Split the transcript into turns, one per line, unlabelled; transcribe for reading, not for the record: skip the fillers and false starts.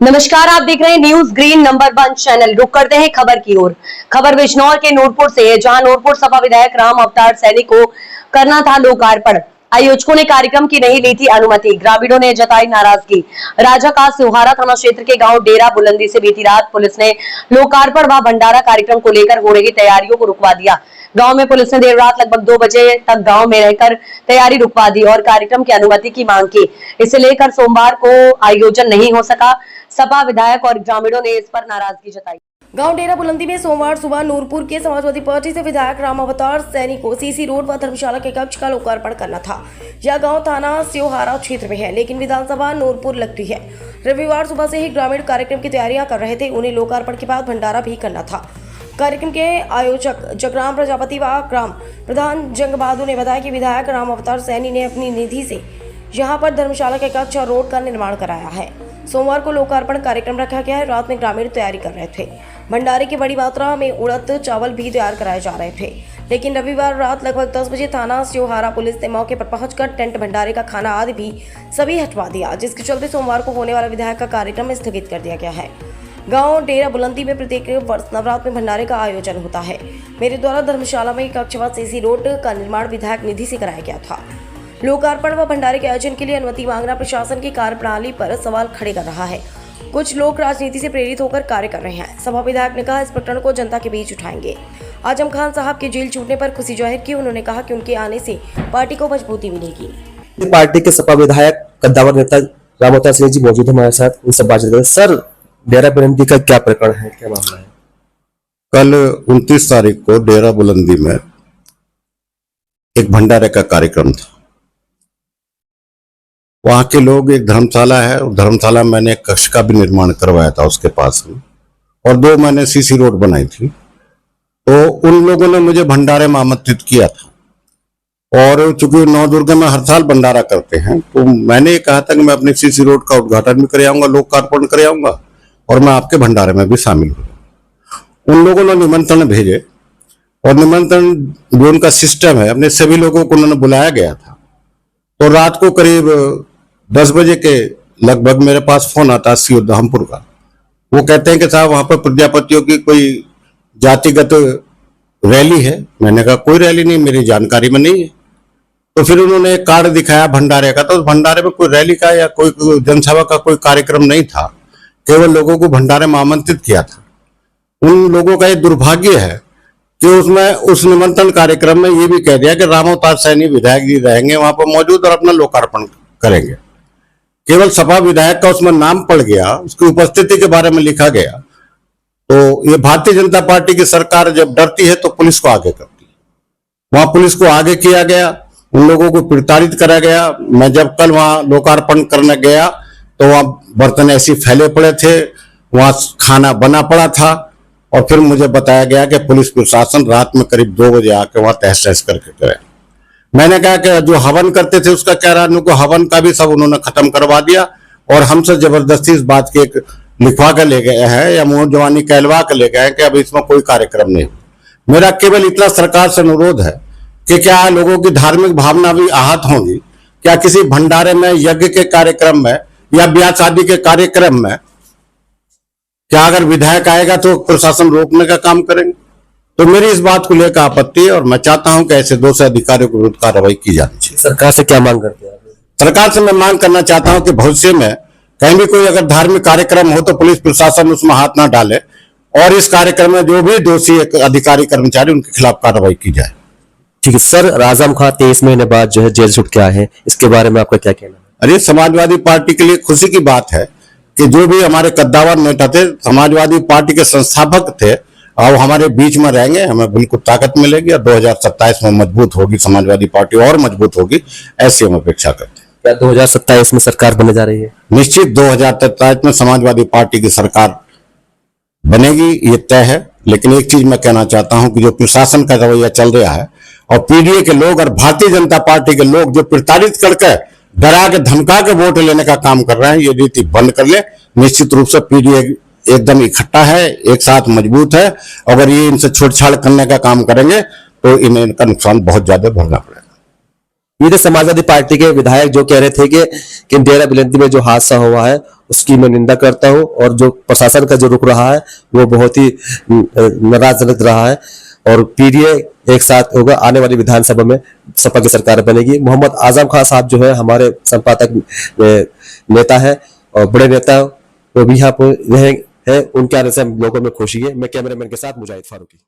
नमस्कार, आप देख रहे हैं न्यूज ग्रीन नंबर 1 चैनल। रुक करते हैं खबर की ओर। खबर बिजनौर के नूरपुर से है, जहां नूरपुर सपा विधायक राम अवतार सैनी को करना था लोकार्पण। आयोजकों ने कार्यक्रम की नहीं ली थी अनुमति। ग्रामीणों ने जताई नाराजगी। राजा का सिहारा थाना क्षेत्र के गांव डेरा बुलंदी से बीती रात पुलिस ने लोकार्पण व भंडारा कार्यक्रम को लेकर हो रही तैयारियों को रुकवा दिया। गांव में पुलिस ने देर रात लगभग 2 बजे तक गांव में रहकर तैयारी रुकवा दी और कार्यक्रम की अनुमति की मांग की। इसे लेकर सोमवार को आयोजन नहीं हो सका। सपा विधायक और ग्रामीणों ने इस पर नाराजगी जताई। गांव डेरा बुलंदी में सोमवार सुबह नूरपुर के समाजवादी पार्टी से विधायक राम अवतार सैनी को सीसी रोड व धर्मशाला के कक्ष का लोकार्पण करना था। यह गांव थाना सिहारा क्षेत्र में है, लेकिन विधानसभा नूरपुर लगती है। रविवार सुबह से ही ग्रामीण कार्यक्रम की तैयारियां कर रहे थे। उन्हें लोकार्पण के बाद भंडारा भी करना था। कार्यक्रम के आयोजक जगराम प्रजापति व ग्राम प्रधान जंग बहादुर ने बताया कि विधायक राम अवतार सैनी ने अपनी निधि से यहाँ पर धर्मशाला के कक्ष और रोड का निर्माण कराया है। सोमवार को लोकार्पण कार्यक्रम रखा गया है। रात में ग्रामीण तैयारी कर रहे थे। भंडारे की बड़ी मात्रा में उड़द चावल भी तैयार कराए जा रहे थे, लेकिन रविवार रात लगभग 10 बजे थाना सिहारा पुलिस ने मौके पर पहुंचकर टेंट, भंडारे का खाना आदि भी सभी हटवा दिया, जिसके चलते सोमवार को होने वाला विधायक का कार्यक्रम स्थगित कर दिया गया है। गांव डेरा बुलंदी में प्रत्येक वर्ष नवरात्र में भंडारे का आयोजन होता है। मेरे द्वारा धर्मशाला में कक्ष व सीसी रोड का निर्माण विधायक निधि से कराया गया था। लोकार्पण व भंडारे के आयोजन के लिए अनुमति मांगना प्रशासन की कार्यप्रणाली पर सवाल खड़े कर रहा है। कुछ लोग राजनीति से प्रेरित होकर कार्य कर रहे हैं। सभा विधायक ने कहा इस प्रकरण को जनता के बीच उठाएंगे। आजम खान साहब के जेल छूटने पर खुशी जाहिर की। उन्होंने कहा कि उनके आने से पार्टी को मजबूती मिलेगी।
पार्टी के सपा विधायक कद्दावर नेता राम अवतार सैनी जी मौजूद है हमारे साथ। उनसे बातचीत करें। सर, डेरा बुलंदी का क्या प्रकरण है, क्या मामला है?
कल 29 तारीख को डेरा बुलंदी में एक भंडारे का कार्यक्रम था। वहां के लोग, एक धर्मशाला है, धर्मशाला में मैंने एक कक्ष का भी निर्माण करवाया था उसके पास में, और 2 मैंने सीसी रोड बनाई थी। तो उन लोगों ने मुझे भंडारे में आमंत्रित किया था, और चूंकि नौ दुर्गा में हर साल भंडारा करते हैं, तो मैंने कहा था कि मैं अपने सीसी रोड का उद्घाटन भी कर आऊंगा, लोकार्पण कर आऊंगा, और मैं आपके भंडारे में भी शामिल हूँ। उन लोगों ने निमंत्रण भेजे, और निमंत्रण जो उनका सिस्टम है, अपने सभी लोगों को उन्होंने बुलाया गया था। तो रात को करीब 10 बजे के लगभग मेरे पास फोन आता सीओ धामपुर का। वो कहते हैं कि साहब वहां पर प्रजापतियों की कोई जातिगत रैली है। मैंने कहा कोई रैली नहीं, मेरी जानकारी में नहीं है। तो फिर उन्होंने एक कार्ड दिखाया भंडारे का, तो उस भंडारे में कोई रैली का या कोई जनसभा का कोई कार्यक्रम नहीं था, केवल लोगों को भंडारे में आमंत्रित किया था। उन लोगों का ये दुर्भाग्य है कि उसमें उस निमंत्रण कार्यक्रम में ये भी कह दिया कि राम अवतार सैनी विधायक जी रहेंगे वहां पर मौजूद और अपना लोकार्पण करेंगे। केवल सपा विधायक का उसमें नाम पड़ गया, उसकी उपस्थिति के बारे में लिखा गया। तो ये भारतीय जनता पार्टी की सरकार जब डरती है तो पुलिस को आगे करती है। वहां पुलिस को आगे किया गया, उन लोगों को प्रताड़ित करा गया। मैं जब कल वहां लोकार्पण करने गया तो वहां बर्तन ऐसे फैले पड़े थे, वहां खाना बना पड़ा था, और फिर मुझे बताया गया कि पुलिस प्रशासन रात में करीब 2 बजे आके वहां तहस तहस करके गए। मैंने कहा कि जो हवन करते थे उसका क्या रहा, उनको हवन का भी सब उन्होंने खत्म करवा दिया, और हमसे जबरदस्ती इस बात की एक लिखवा कर ले गए हैं या मुंह जवानी कहलवा कर ले गए कि अब इसमें कोई कार्यक्रम नहीं। मेरा केवल इतना सरकार से अनुरोध है कि क्या लोगों की धार्मिक भावना भी आहत होगी? क्या किसी भंडारे में, यज्ञ के कार्यक्रम में या ब्याह शादी के कार्यक्रम में क्या अगर विधायक आएगा तो प्रशासन रोकने का काम करेंगे? तो मेरी इस बात को लेकर आपत्ति है, और मैं चाहता हूं कि ऐसे 2 अधिकारियों के विरुद्ध कार्रवाई की जानी चाहिए।
सरकार से क्या मांग करते हैं?
सरकार से मैं मांग करना चाहता हूं कि भविष्य में कहीं भी कोई अगर धार्मिक कार्यक्रम हो तो पुलिस प्रशासन उसमें हाथ ना डाले, और इस कार्यक्रम में जो भी दोषी अधिकारी कर्मचारी उनके खिलाफ कार्रवाई की जाए।
ठीक है सर, आजम खान 23 महीने बाद जो है जेल छूट के आए हैं, इसके बारे में आपका क्या कहना है?
अरे, समाजवादी पार्टी के लिए खुशी की बात है कि जो भी हमारे कद्दावर नेता थे, समाजवादी पार्टी के संस्थापक थे, और हमारे बीच में रहेंगे। हमें बिल्कुल ताकत मिलेगी, और 2027 में मजबूत होगी समाजवादी पार्टी, और मजबूत होगी, ऐसी हम अपेक्षा करते हैं।
क्या 2027 में सरकार बनने जा रही है?
निश्चित 2027 में समाजवादी पार्टी की सरकार बनेगी, ये तय है। लेकिन एक चीज मैं कहना चाहता हूं कि जो प्रशासन का रवैया चल रहा है, और पीडीए के लोग और भारतीय जनता पार्टी के लोग जो प्रताड़ित करके, डरा के, धमका के वोट लेने का काम कर रहे हैं, ये रीति बंद कर ले। निश्चित रूप से पीडीए एकदम इकट्ठा है, एक साथ मजबूत है। अगर ये इनसे छेड़छाड़ करने का काम करेंगे तो इनका नुकसान बहुत ज्यादा भरना पड़ेगा।
ये थे समाजवादी पार्टी के विधायक जो कह रहे थे कि डेरा बिलंदी में जो हादसा हुआ है उसकी मैं निंदा करता हूं, और जो प्रशासन का जो रुख रहा है वो बहुत ही नाराजजनक रहा है। और पीडीए एक साथ होगा, आने वाली विधानसभा में सपा की सरकार बनेगी। मोहम्मद आजम खान साहब जो है हमारे संपादक नेता है और बड़े नेता, वो भी यहाँ पर रहे हैं। उनके आने से हम लोगों में खुशी है। मैं कैमरामैन के साथ मुजाहिद फारूकी।